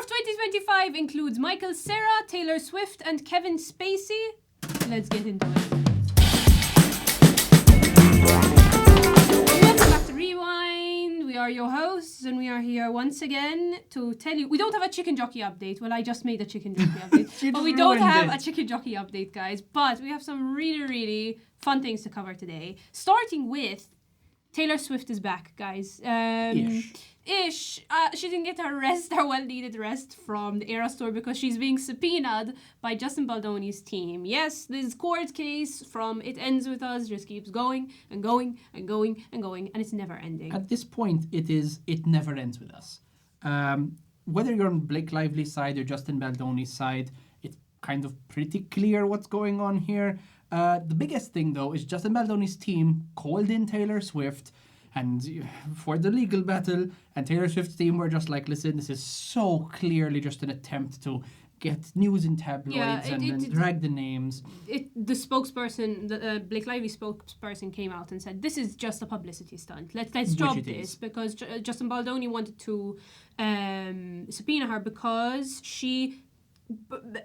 of 2025 includes Michael Cera, Taylor Swift, and Kevin Spacey. Let's get into it. Welcome back to Rewind. We are your hosts, and we are here once again to tell you... We don't have a chicken jockey update. Well, I just made a chicken jockey update. But we don't have a chicken jockey update, guys. But we have some really, really fun things to cover today. Starting with Taylor Swift is back, guys. She didn't get her well-needed rest from the Era store because she's being subpoenaed by Justin Baldoni's team. Yes, this court case from It Ends With Us just keeps going and going and going and going, and it's never ending. At this point, it never ends with us. Whether you're on Blake Lively's side or Justin Baldoni's side, it's kind of pretty clear what's going on here. The biggest thing, though, is Justin Baldoni's team called in Taylor Swift and for the legal battle, and Taylor Swift's team were just like, listen, this is so clearly just an attempt to get news in tabloids and drag the names. The spokesperson, the Blake Lively spokesperson came out and said, this is just a publicity stunt. Let's drop this, because Justin Baldoni wanted to subpoena her because she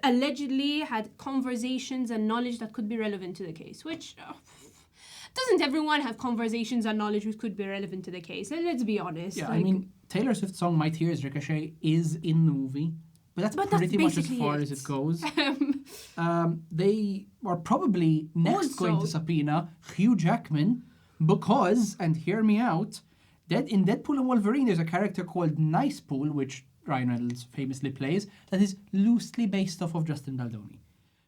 allegedly had conversations and knowledge that could be relevant to the case, which... doesn't everyone have conversations and knowledge which could be relevant to the case? Let's be honest. Yeah, I mean, Taylor Swift's song My Tears Ricochet is in the movie, but that's pretty much as far as it goes. They are probably next going to subpoena Hugh Jackman because, and hear me out, in Deadpool and Wolverine there's a character called Nice Pool, which Ryan Reynolds famously plays, that is loosely based off of Justin Baldoni.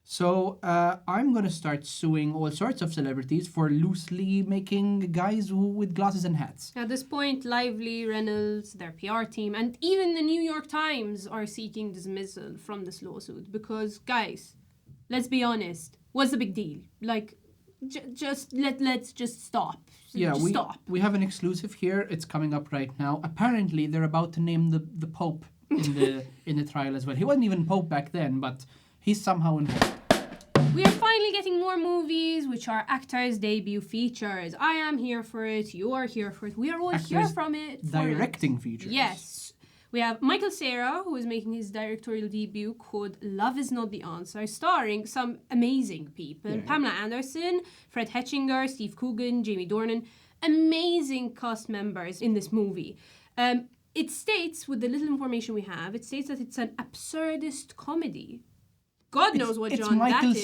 So I'm going to start suing all sorts of celebrities for loosely making guys with glasses and hats. At this point, Lively, Reynolds, their PR team, and even the New York Times are seeking dismissal from this lawsuit because, guys, let's be honest, what's the big deal? Like, let's just stop. Yeah, we have an exclusive here. It's coming up right now. Apparently, they're about to name the Pope in the trial as well. He wasn't even Pope back then, but he's somehow involved. We are finally getting more movies, which are actors' debut features. I am here for it. You are here for it. We are all here from it. Directing features. Yes. We have Michael Cera, who is making his directorial debut called Love Is Not the Answer, starring some amazing people. Yeah. Pamela Anderson, Fred Hetchinger, Steve Coogan, Jamie Dornan. Amazing cast members in this movie. It states, with the little information we have, it states that it's an absurdist comedy. God knows what genre that is.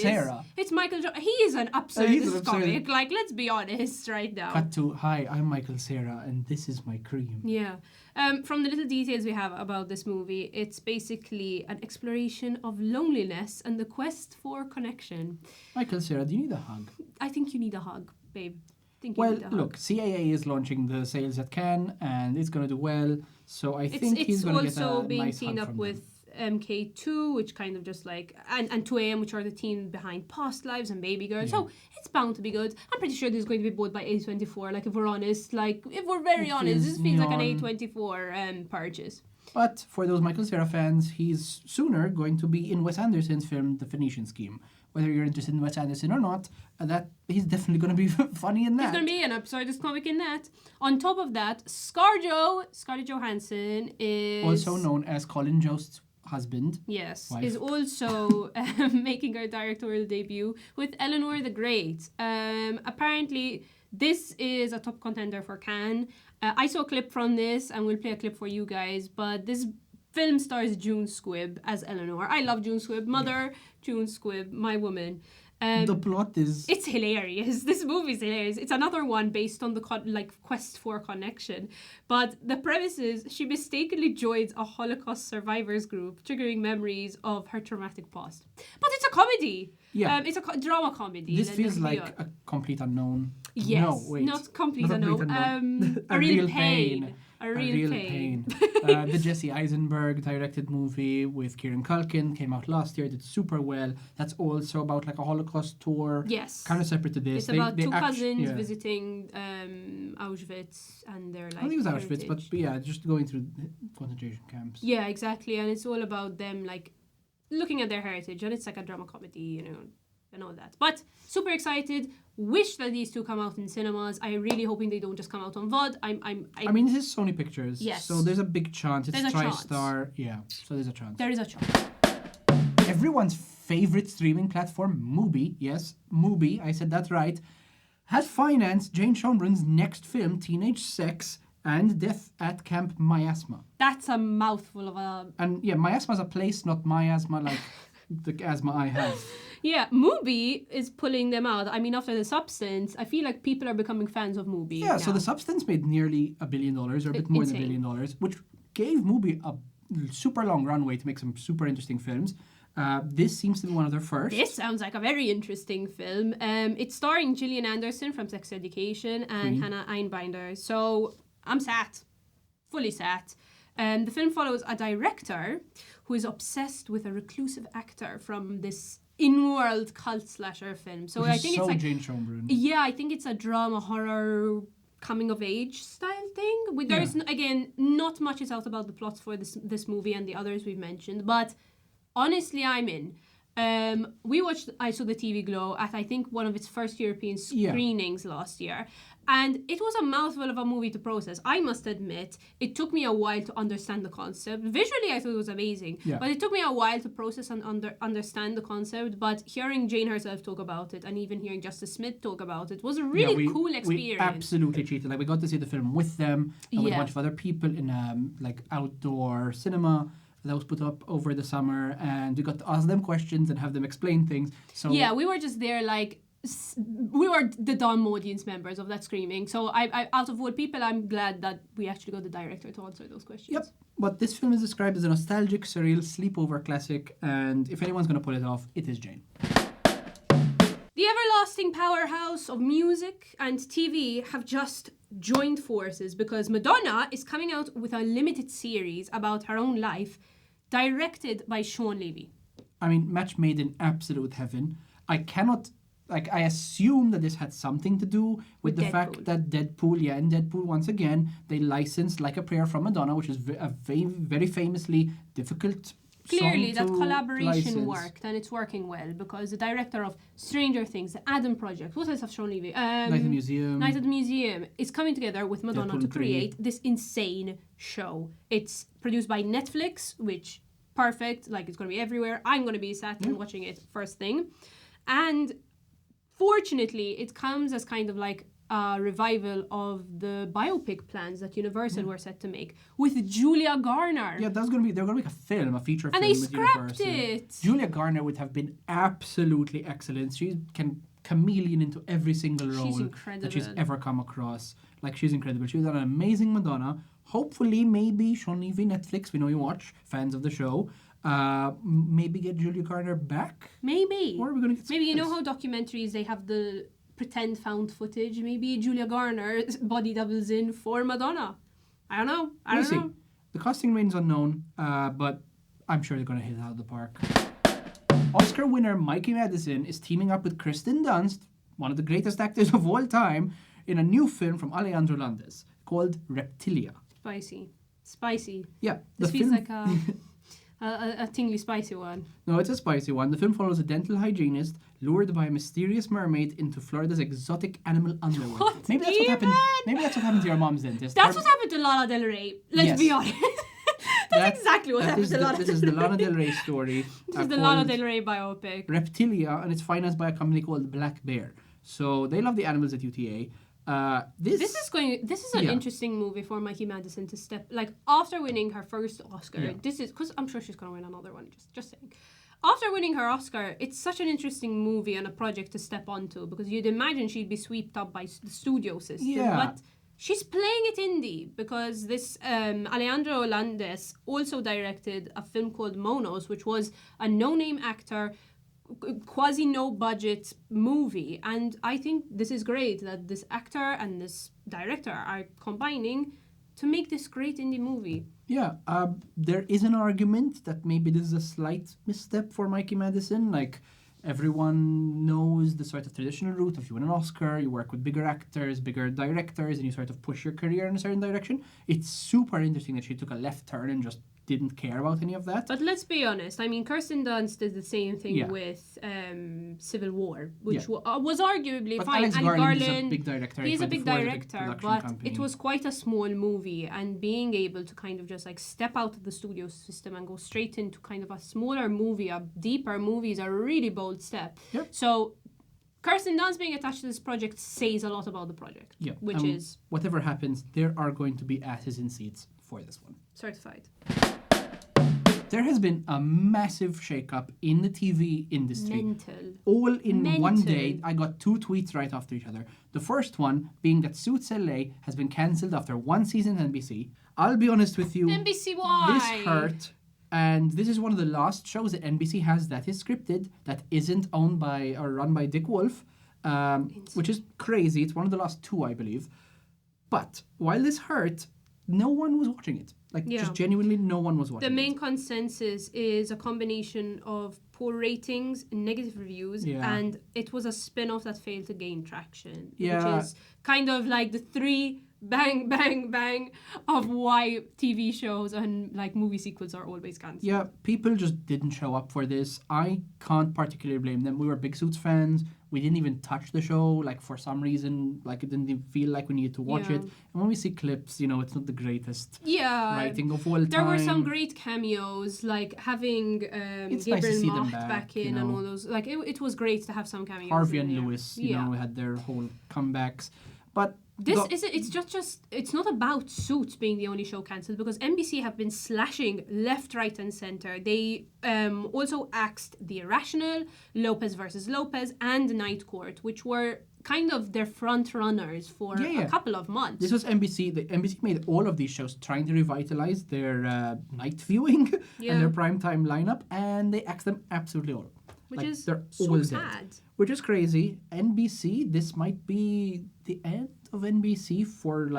It's Michael Cera. He is an absurdist comic. Like, let's be honest right now. Cut to, hi, I'm Michael Cera, and this is my cream. Yeah. From the little details we have about this movie, it's basically an exploration of loneliness and the quest for connection. Michael Cera, do you need a hug? I think you need a hug, babe. Look, CAA is launching the sales at Cannes, and it's going to do well. So I think he's going to get a nice hug from them. It's also being teamed up with MK2, which kind of just like, and 2AM, which are the team behind Past Lives and Baby Girl. Yeah. So it's bound to be good. I'm pretty sure this is going to be bought by A24. Like, if we're honest, if we're very honest, this feels like an A24 purchase. But for those Michael Cera fans, he's sooner going to be in Wes Anderson's film The Phoenician Scheme. Whether you're interested in Wes Anderson or not, that he's definitely going to be funny in that. He's going to be an absurdist comic in that. On top of that, Scarlett Johansson is... also known as Colin Jost's husband. Yes, wife. Is also making her directorial debut with Eleanor The Great. Apparently, this is a top contender for Cannes. I saw a clip from this, and we'll play a clip for you guys, but this film stars June Squibb as Eleanor. I love June Squibb. Mother, June Squibb, my woman. The plot is... It's hilarious. This movie is hilarious. It's another one based on the quest for connection. But the premise is she mistakenly joins a Holocaust survivors group, triggering memories of her traumatic past. But it's a comedy. Yeah. It's a drama comedy. This feels like a complete unknown. Yes. No, wait. Not complete unknown. A real pain. A real pain. The Jesse Eisenberg directed movie with Kieran Culkin came out last year, did super well. That's also about like a Holocaust tour. Yes. Kind of separate to this. It's about two cousins visiting Auschwitz and their like. I think it was Auschwitz, but yeah, just going through concentration camps. Yeah, exactly. And it's all about them like looking at their heritage, and it's like a drama comedy, and all that. But super excited. Wish that these two come out in cinemas. I'm really hoping they don't just come out on VOD. I mean, this is Sony Pictures. Yes. So there's a big chance. It's TriStar. Yeah. So there's a chance. There is a chance. Everyone's favorite streaming platform, Mubi, yes, Mubi, I said that right, has financed Jane Schoenbrun's next film, Teenage Sex and Death at Camp Miasma. That's a mouthful of a... And yeah, Miasma's a place, not miasma like the asthma I have. Yeah, Mubi is pulling them out. I mean, after The Substance, I feel like people are becoming fans of Mubi. Yeah, so The Substance made nearly $1 billion, or a bit more than $1 billion, which gave Mubi a super long runway to make some super interesting films. This seems to be one of their first. This sounds like a very interesting film. It's starring Gillian Anderson from Sex Education and Hannah Einbinder. So I'm sat. Fully sat. The film follows a director who is obsessed with a reclusive actor from this in-world cult slasher film. So I think it's like Jane Schoenbrun. Yeah, I think it's a drama horror coming of age style thing. There's again not much is out about the plots for this movie and the others we've mentioned, but honestly, I'm in. I saw the TV Glow at, I think, one of its first European screenings last year. And it was a mouthful of a movie to process. I must admit, it took me a while to understand the concept. Visually, I thought it was amazing. Yeah. But it took me a while to process and understand the concept. But hearing Jane herself talk about it and even hearing Justice Smith talk about it was a really cool experience. We absolutely cheated. Like, we got to see the film with them and with a bunch of other people in outdoor cinema that was put up over the summer, and we got to ask them questions and have them explain things. So yeah, we were just there we were the dumb audience members of that screening. So I out of all people, I'm glad that we actually got the director to answer those questions. Yep. But this film is described as a nostalgic, surreal sleepover classic, and if anyone's going to pull it off, it is Jane. The everlasting powerhouse of music and TV have just joined forces because Madonna is coming out with a limited series about her own life, directed by Shawn Levy. I mean, match made in absolute heaven. I assume that this had something to do with the fact that Deadpool, once again, they licensed Like a Prayer from Madonna, which is a very famously difficult Clearly, that collaboration license. worked, and it's working well, because the director of Stranger Things, the Adam Project, what else have Shawn Levy? Night at the Museum is coming together with Madonna Deadpool to create this insane show. It's produced by Netflix, which, perfect, it's going to be everywhere. I'm going to be sat and watching it first thing. And fortunately, it comes as kind of like a revival of the biopic plans that Universal were set to make with Julia Garner. Yeah, they're going to make a feature film and they with scrapped Universal. it. Julia Garner would have been absolutely excellent. She can chameleon into every single role that she's ever come across. She's incredible. She was an amazing Madonna. Hopefully, maybe Shawn Levy, Netflix, we know you watch, fans of the show. Maybe get Julia Garner back? Maybe. Or are we going to get maybe you know how documentaries, they have the pretend found footage? Maybe Julia Garner's body doubles in for Madonna. I don't know. I don't know. The casting remains unknown, but I'm sure they're going to hit it out of the park. Oscar winner Mikey Madison is teaming up with Kirsten Dunst, one of the greatest actors of all time, in a new film from Alejandro Landes called Reptilia. Spicy. Yeah. This feels like a tingly spicy one. No, it's a spicy one. The film follows a dental hygienist lured by a mysterious mermaid into Florida's exotic animal underworld. Maybe that's what happened. Maybe that's what happened to your mom's dentist. That's what happened to Lana Del Rey. Let's be honest. That's exactly what happened to Lana Del Rey. This is the Lana Del Rey story. This is the Lana Del Rey biopic. Reptilia, and it's financed by a company called Black Bear. So they love the animals at UTA. This is an interesting movie for Mikey Madison to step, after winning her first Oscar. This is, because I'm sure she's going to win another one, just saying. After winning her Oscar, it's such an interesting movie and a project to step onto, because you'd imagine she'd be swept up by the studio system. Yeah. But she's playing it indie, because this Alejandro Landes also directed a film called Monos, which was a no-name actor, quasi no budget movie, and I think this is great that this actor and this director are combining to make this great indie movie. Yeah, there is an argument that maybe this is a slight misstep for Mikey Madison. Everyone knows the sort of traditional route. If you win an Oscar, you work with bigger actors, bigger directors, and you sort of push your career in a certain direction. It's super interesting that she took a left turn and just didn't care about any of that. But let's be honest. I mean, Kirsten Dunst did the same thing with Civil War, which was arguably fine. Alex Garland is a big director. He's a big director, but it was quite a small movie, and being able to kind of just like step out of the studio system and go straight into kind of a smaller movie, a deeper movie, is a really bold step. Yep. So Kirsten Dunst being attached to this project says a lot about the project. Yeah. Which is... Whatever happens, there are going to be asses in seats for this one. Certified. There has been a massive shake-up in the TV industry. Mental. All in one day. I got 2 tweets right after each other. The first one being that Suits LA has been cancelled after 1 season on NBC. I'll be honest with you. NBC, why? This hurt. And this is one of the last shows that NBC has that is scripted, that isn't owned by or run by Dick Wolf, which is crazy. It's one of the last 2, I believe. But while this hurt, no one was watching it. Just genuinely no one was watching it. The main consensus is a combination of poor ratings, negative reviews, and it was a spin-off that failed to gain traction. Yeah. Which is kind of like the 3 bang, bang, bang of why TV shows and like movie sequels are always cancelled. Yeah, people just didn't show up for this. I can't particularly blame them. We were big Suits fans. We didn't even touch the show, like for some reason, like it didn't even feel like we needed to watch it. And when we see clips, you know, it's not the greatest writing of all time. There were some great cameos, like having Gabriel Macht back in and all those. Like it was great to have some cameos. Harvey and Lewis, you know, had their whole comebacks. But it's not about Suits being the only show cancelled, because NBC have been slashing left, right and centre. They also axed The Irrational, Lopez versus Lopez and Night Court, which were kind of their front runners for a couple of months. This was NBC. NBC made all of these shows trying to revitalize their night viewing and their primetime lineup, and they axed them absolutely all. Which is they're so all sad. Dead. Which is crazy. NBC, this might be the end of NBC for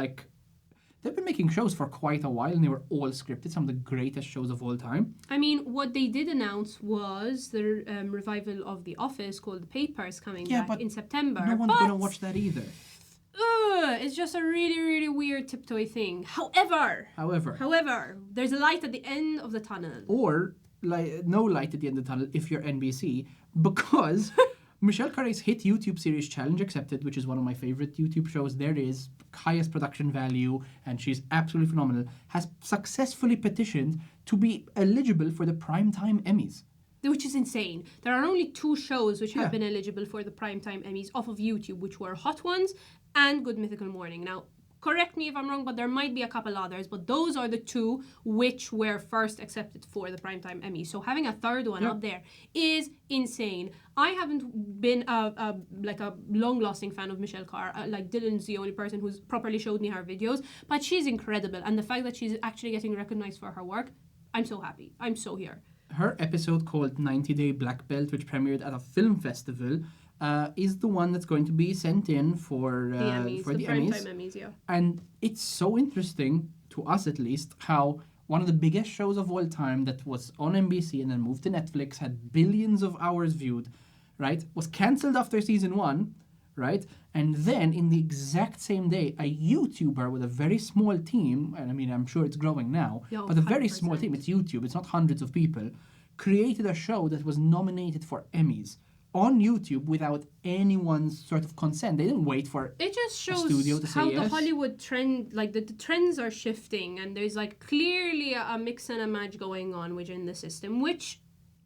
they've been making shows for quite a while and they were all scripted, some of the greatest shows of all time. I mean, what they did announce was the revival of The Office called The Papers coming back in September. No one's going to watch that either. It's just a really, really weird tiptoe thing. However, there's a light at the end of the tunnel. Or no light at the end of the tunnel if you're NBC, because Michelle Khare's hit YouTube series Challenge Accepted, which is one of my favorite YouTube shows there is, highest production value, and she's absolutely phenomenal, has successfully petitioned to be eligible for the Primetime Emmys. Which is insane. There are only 2 shows which have been eligible for the Primetime Emmys off of YouTube, which were Hot Ones and Good Mythical Morning. Now, correct me if I'm wrong, but there might be a couple others, but those are the 2 which were first accepted for the Primetime Emmy. So having a third one up there is insane. I haven't been a long-lasting fan of Michelle Khare. Dylan's the only person who's properly showed me her videos, but she's incredible. And the fact that she's actually getting recognized for her work, I'm so happy. I'm so here. Her episode called 90 Day Black Belt, which premiered at a film festival, is the one that's going to be sent in for the Emmys. Primetime Emmys, yeah. And it's so interesting, to us at least, how one of the biggest shows of all time that was on NBC and then moved to Netflix, had billions of hours viewed, right, was cancelled after season 1, right? And then in the exact same day, a YouTuber with a very small team, and I mean, I'm sure it's growing now, but a very small team, it's YouTube, it's not hundreds of people, created a show that was nominated for Emmys on YouTube without anyone's sort of consent. They didn't wait for it just shows a studio to say how yes. The Hollywood trend, the trends are shifting, and there's clearly a mix and a match going on within the system, which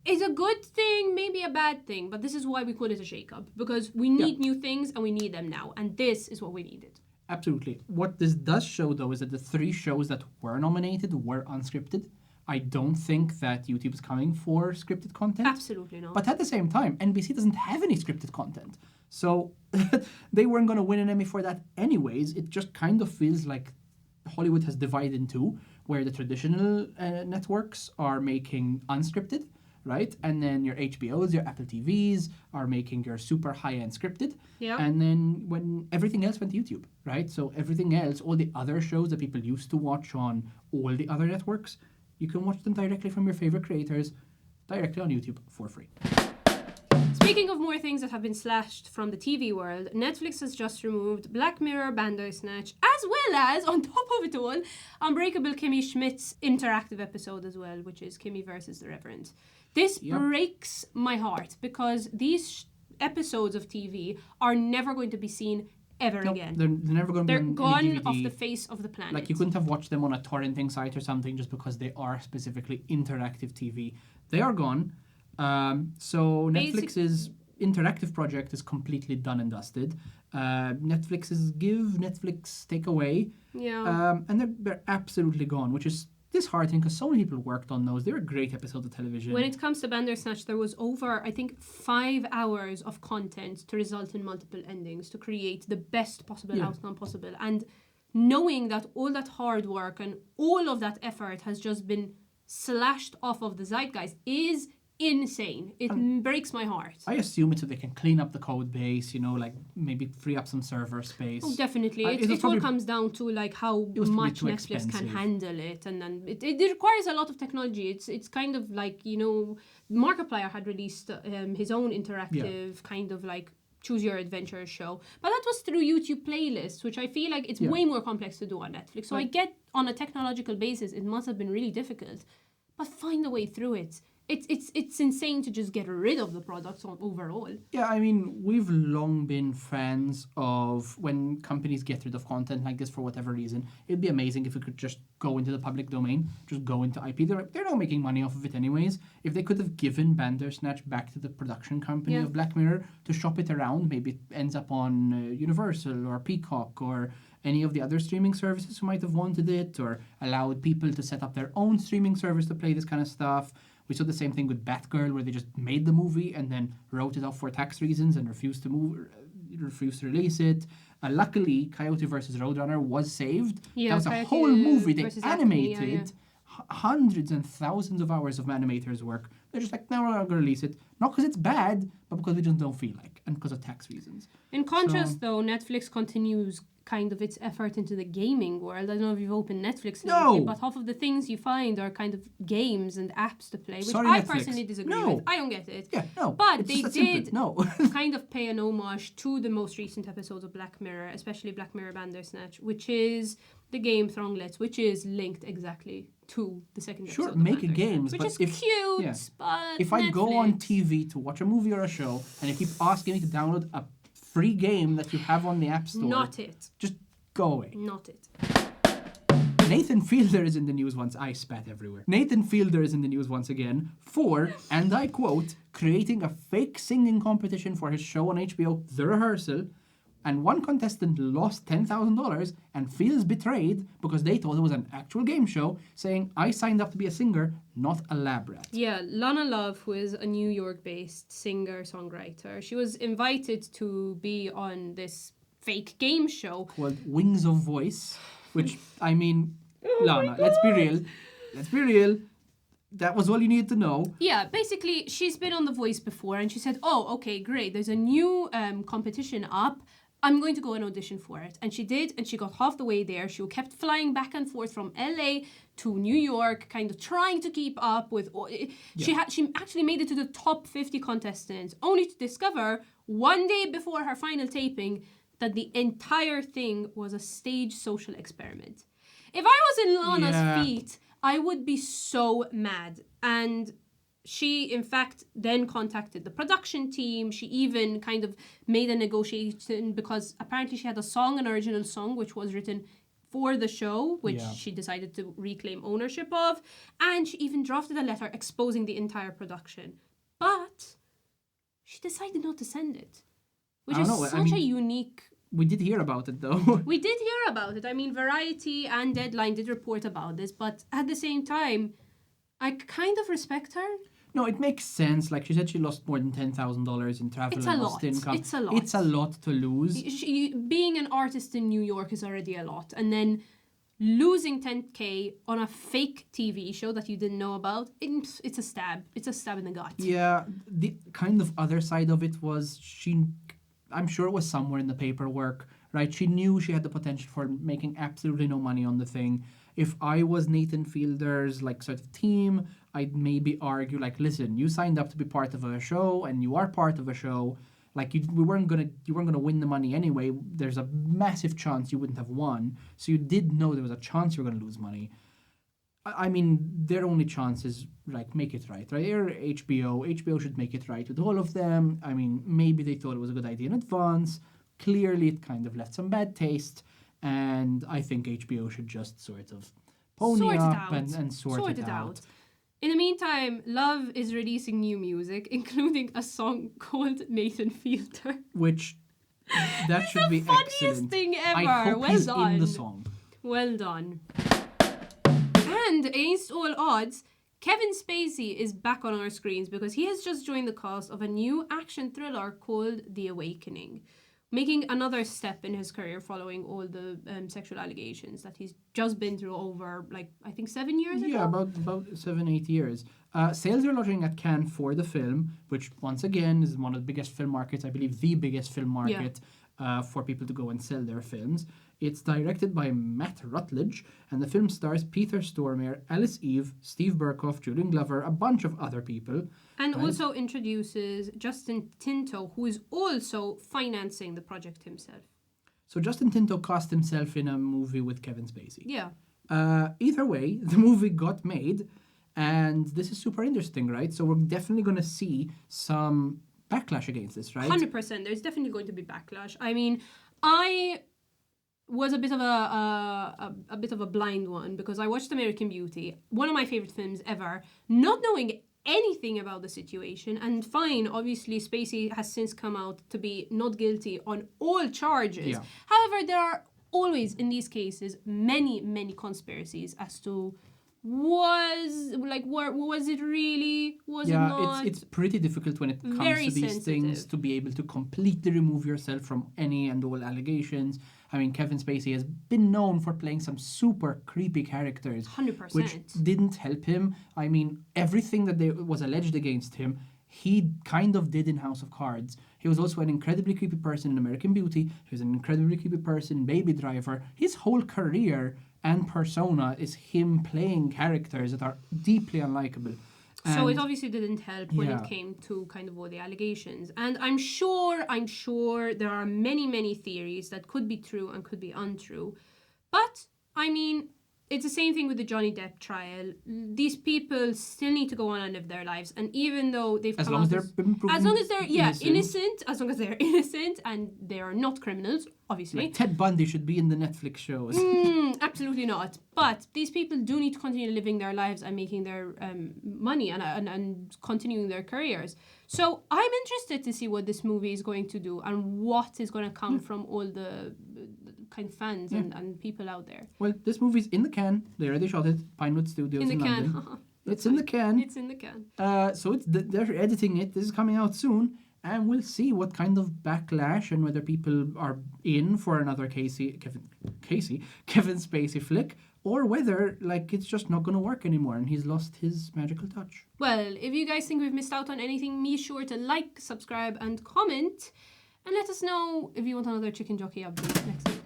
is a good thing, maybe a bad thing, but this is why we call it a shake-up, because we need new things and we need them now, and this is what we needed. Absolutely. What this does show, though, is that the 3 shows that were nominated were unscripted. I don't think that YouTube is coming for scripted content. Absolutely not. But at the same time, NBC doesn't have any scripted content. So they weren't going to win an Emmy for that anyways. It just kind of feels like Hollywood has divided in 2, where the traditional networks are making unscripted, right? And then your HBOs, your Apple TVs are making your super high-end scripted. Yeah. And then when everything else went to YouTube, right? So everything else, all the other shows that people used to watch on all the other networks, you can watch them directly from your favorite creators, directly on YouTube for free. Speaking of more things that have been slashed from the TV world, Netflix has just removed Black Mirror Bandersnatch, as well as, on top of it all, Unbreakable Kimmy Schmidt's interactive episode as well, which is Kimmy versus the Reverend. This breaks my heart because these episodes of TV are never going to be seen ever again. They're never going to be on gone DVD. off the face of the planet. Like, you couldn't have watched them on a torrenting site or something just because they are specifically interactive TV. They are gone. So Netflix's interactive project is completely done and dusted. Netflix's give, Netflix take away. Yeah. And they're absolutely gone, which is disheartening because so many people worked on those. They were great episodes of television. When it comes to Bandersnatch, there was over, I think, 5 hours of content to result in multiple endings to create the best possible outcome possible. And knowing that all that hard work and all of that effort has just been slashed off of the zeitgeist is insane. It breaks my heart. I assume it's so they can clean up the code base, like maybe free up some server space. Oh, definitely. It all comes down to like how much Netflix can handle it, and then it requires a lot of technology. It's kind of like, Markiplier had released his own interactive kind of like choose your adventure show, but that was through YouTube playlists, which I feel like it's way more complex to do on Netflix. So I get on a technological basis it must have been really difficult, but find a way through it. It's insane to just get rid of the products overall. Yeah, I mean, we've long been fans of when companies get rid of content like this for whatever reason. It'd be amazing if it could just go into the public domain, just go into IP. They're not making money off of it anyways. If they could have given Bandersnatch back to the production company of Black Mirror to shop it around, maybe it ends up on Universal or Peacock or any of the other streaming services who might have wanted it, or allowed people to set up their own streaming service to play this kind of stuff. We saw the same thing with Batgirl, where they just made the movie and then wrote it off for tax reasons and refused to release it. Luckily, Coyote vs. Roadrunner was saved. Yeah, that was a whole movie they animated. Hundreds and thousands of hours of animators' work. They're just like, no, we're not going to release it. Not because it's bad, but because we just don't feel like, and because of tax reasons. In contrast, though, Netflix continues kind of its effort into the gaming world. I don't know if you've opened Netflix lately, but half of the things you find are kind of games and apps to play, which I personally disagree with. I don't get it. Yeah, no. But they did kind of pay an homage to the most recent episodes of Black Mirror, especially Black Mirror Bandersnatch, which is the game Thronglets, which is linked exactly to the second episode. Sure, make games, which is cute, but if I go on TV to watch a movie or a show and they keep asking me to download a free game that you have on the App Store, not it. Just go away. Not it. Nathan Fielder is in the news once. I spat everywhere. Nathan Fielder is in the news once again for, and I quote, creating a fake singing competition for his show on HBO, The Rehearsal, and one contestant lost $10,000 and feels betrayed because they thought it was an actual game show, saying, I signed up to be a singer, not a lab rat. Yeah, Lana Love, who is a New York-based singer-songwriter, she was invited to be on this fake game show called Wings of Voice, which, I mean, Lana, let's be real. That was all you needed to know. Yeah, basically, she's been on The Voice before, and she said, oh, okay, great, there's a new competition up. I'm going to go and audition for it. And she did, and she got half the way there. She kept flying back and forth from LA to New York, kind of trying to keep up with... She actually made it to the top 50 contestants, only to discover one day before her final taping that the entire thing was a stage social experiment. If I was in Lana's feet, I would be so mad. And she, in fact, then contacted the production team. She even kind of made a negotiation because apparently she had an original song, which was written for the show, which she decided to reclaim ownership of. And she even drafted a letter exposing the entire production. But she decided not to send it, which is such a unique... We did hear about it, though. We did hear about it. I mean, Variety and Deadline did report about this, but at the same time, I kind of respect her. No, it makes sense. Like, she said she lost more than $10,000 in travel and lost income. It's a lot. It's a lot to lose. Being an artist in New York is already a lot. And then losing $10,000 on a fake TV show that you didn't know about, it's a stab. It's a stab in the gut. Yeah, the kind of other side of it was I'm sure it was somewhere in the paperwork, right? She knew she had the potential for making absolutely no money on the thing. If I was Nathan Fielder's sort of team, I'd maybe argue, like, listen, you signed up to be part of a show, and you are part of a show. Like, you weren't gonna win the money anyway. There's a massive chance you wouldn't have won. So you did know there was a chance you were gonna lose money. I mean, their only chance is, like, make it right? They're HBO. HBO should make it right with all of them. I mean, maybe they thought it was a good idea in advance. Clearly, it kind of left some bad taste. And I think HBO should just sort of pony up and sort it out. In the meantime, Love is releasing new music, including a song called Nathan Fielder. Which, that should be excellent. It's the funniest thing ever. I hope he's in the song. Well done. And against all odds, Kevin Spacey is back on our screens because he has just joined the cast of a new action thriller called The Awakening, making another step in his career following all the sexual allegations that he's just been through over, like, I think 7 years ago? Yeah, about 7-8 years. Sales are launching at Cannes for the film, which, once again, is one of the biggest film markets, I believe the biggest film market for people to go and sell their films. It's directed by Matt Rutledge, and the film stars Peter Stormare, Alice Eve, Steve Burkhoff, Julian Glover, a bunch of other people. And also introduces Justin Tinto, who is also financing the project himself. So Justin Tinto cast himself in a movie with Kevin Spacey. Yeah. Either way, the movie got made, and this is super interesting, right? So we're definitely going to see some backlash against this, right? 100%. There's definitely going to be backlash. I mean, I was a bit of a blind one because I watched American Beauty, one of my favorite films ever, not knowing anything about the situation. And fine, obviously Spacey has since come out to be not guilty on all charges. Yeah. However, there are always in these cases many conspiracies as to was it really, was it not? It's pretty difficult when it comes to these things to be able to completely remove yourself from any and all allegations. I mean, Kevin Spacey has been known for playing some super creepy characters, 100%, which didn't help him. I mean, everything that was alleged against him, he kind of did in House of Cards. He was also an incredibly creepy person in American Beauty. He was an incredibly creepy person in Baby Driver. His whole career and persona is him playing characters that are deeply unlikable. So it obviously didn't help when it came to kind of all the allegations. And I'm sure there are many theories that could be true and could be untrue. But, I mean, it's the same thing with the Johnny Depp trial. These people still need to go on and live their lives. And even though they've as long as they're innocent and they are not criminals, obviously. Like Ted Bundy should be in the Netflix shows. Absolutely not. But these people do need to continue living their lives and making their money and continuing their careers. So I'm interested to see what this movie is going to do and what is going to come from all the kind of fans and people out there. Well, this movie's in the can. They already shot it. Pinewood Studios in London. It's in the can. It's in the can. So they're editing it. This is coming out soon. And we'll see what kind of backlash and whether people are in for another Kevin Spacey flick, or whether, like, it's just not going to work anymore and he's lost his magical touch. Well, if you guys think we've missed out on anything, be sure to like, subscribe, and comment. And let us know if you want another Chicken Jockey update next week.